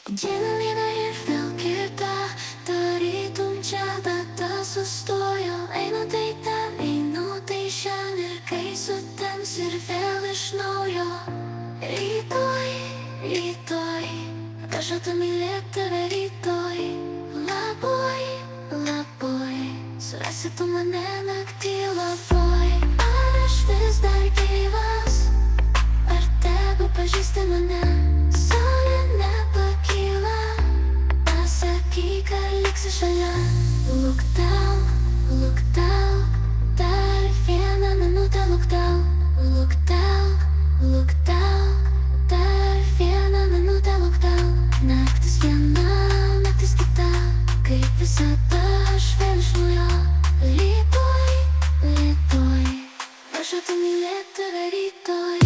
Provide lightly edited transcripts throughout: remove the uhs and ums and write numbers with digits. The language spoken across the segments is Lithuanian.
Diena viena ir vėl kita, tarytum čia data sustojo. Einu tai ten, einu tai šiandien ir kai sutems ir vėl iš naujo. Rytoj, rytoj, pažadu mylėti tave rytoj. Labai, labai, surasi tu mane naktį labai. Ar aš vis dar gyvas, ar tegu pažįsti mane? Saulė nepakyla, pasakyk, ar liksi šalia. Luktelk, luktelk, dar vieną minutę luktelk. Luktelk, luktelk, dar vieną minutę luktelk. Naktis viena, naktis kita, kaip visada aš vėl iš naujo. Rytoj, rytoj, pažadu mylėti tave rytoj.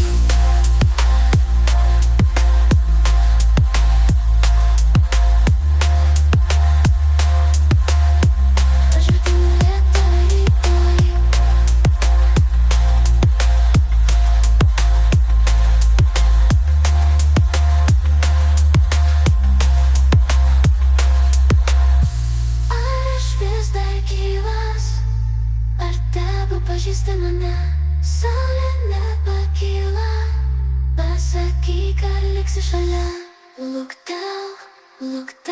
Pažįsti mane, saulė nepakyla, pasakyk, ar liksi šalia. Luktelk, luktelk.